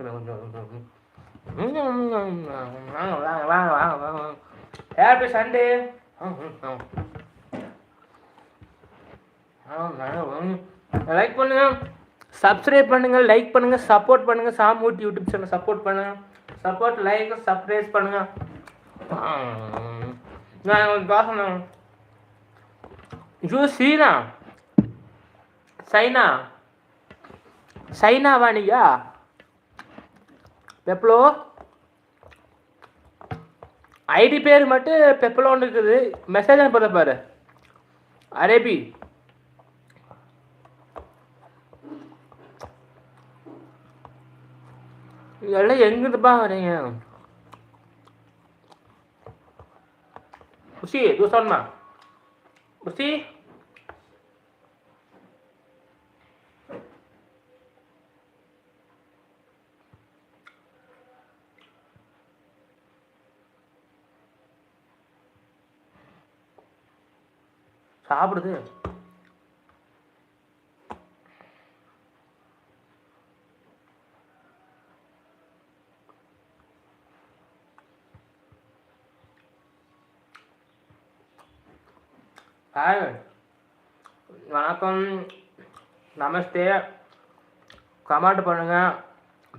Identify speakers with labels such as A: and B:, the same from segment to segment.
A: வாங்க. Happy Sunday. Like பண்ணுங்க, subscribe பண்ணுங்க, லைக் பண்ணுங்க, சப்போர்ட் பண்ணுங்க. சாமூட்டி யூடியூப் சேனல் சப்போர்ட் பண்ணுங்க. சப்போர்ட், லைக், சப்ஸ்கிரைப் பண்ணுங்க. நான் உங்களுக்கு பேசணும். சீனா சைனாவா நீங்க? பெப்ளோ ஐடி பேர் மட்டும் பெப்ளோன்னு இருக்குது. மெசேஜ் அனுப்புறத பாரு. அரேபி இதெல்லாம் எங்கிட்டுப்பா வரீங்க? உசி தூசன்மா உசி சாப்பிடுது. ஹாய், வணக்கம், நமஸ்தே. கமெண்ட் பண்ணுங்க,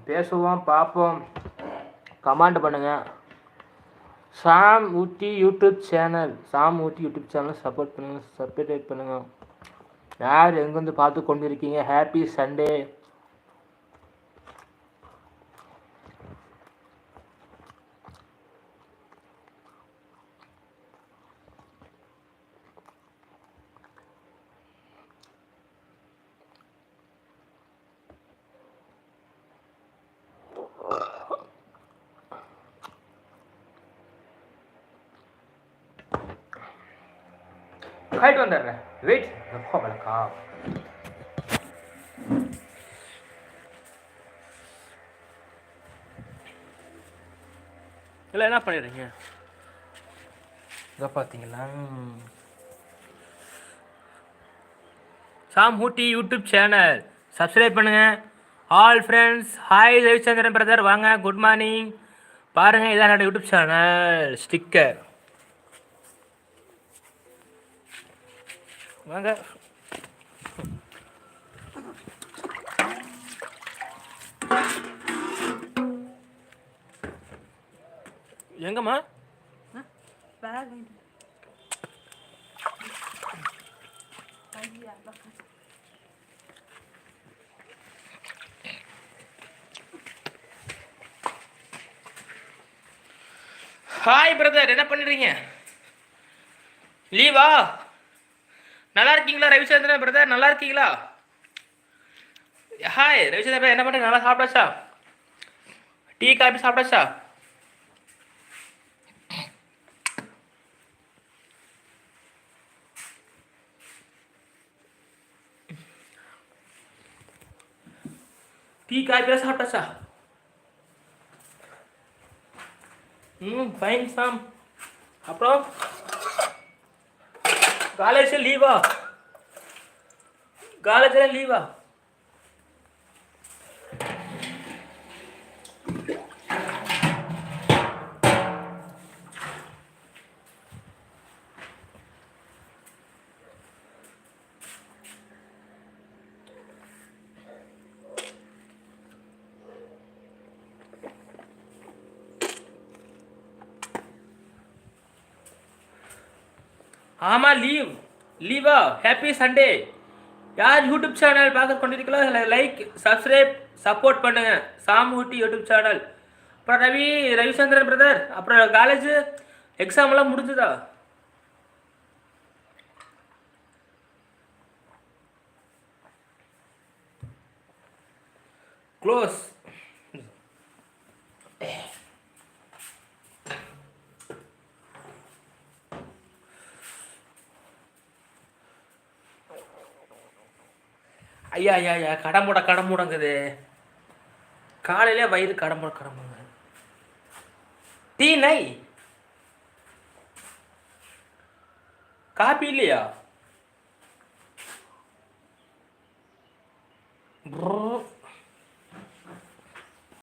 A: பேசுவோம், பார்ப்போம். கமெண்ட் பண்ணுங்க. சாம் ஊட்டி யூடியூப் சேனல் சப்போர்ட் பண்ணுங்க, சப்ஸ்கிரைப் பண்ணுங்க. யார் எங்கேருந்து பார்த்து கொண்டு இருக்கீங்க? Happy Sunday. போயிட்டு வந்துடுறேன். வெயிட் எப்போ வழக்கா? இல்லை என்ன பண்ணிடுறீங்க? இதை பார்த்தீங்களா? சாம் ஊட்டி யூடியூப் சேனல் சப்ஸ்கிரைப் பண்ணுங்க. All friends, hi Ravichandran brother, வாங்க, குட் மார்னிங். பாருங்க, இதான் என்னோட யூடியூப் சேனல் ஸ்டிக்கர். வாங்க. எங்கம்மா? ஹாய் பிரதர், என்ன பண்ணுறீங்க? லீவா? நல்லா இருக்கீங்களா ரவிச்சந்திரன் பிரதர்? நல்லா இருக்கீங்களா? ஹாய் ரவிச்சந்திரன் பிரதர், என்ன பண்ணுறீங்க? நல்லா சாப்பிட்டாச்சா? டீ காஃபி சாப்பிட்டாச்சா? டீ காஃபிலாம் சாப்பிட்டாச்சா? ஃபைன் சாம். அப்புறம் காலேஜில் லீவா? காலேஜில் லீவா? ஆமாம், லீவா? Happy Sunday. யார் யூடியூப் சேனல் பார்க்க கொண்டிருக்கீங்களோ லைக், சப்ஸ்கிரைப், சப்போர்ட் பண்ணுங்க. சாம் ஊட்டி யூடியூப் சேனல். அப்புறம் ரவிச்சந்திரன் பிரதர், அப்புறம் காலேஜ் எக்ஸாம்லாம் முடிஞ்சுதா? க்ளோஸ். ஐயா கடமுடங்குது. காலையில வயிறு கடமுடங்க. டீ நை காப்பி இல்லையா?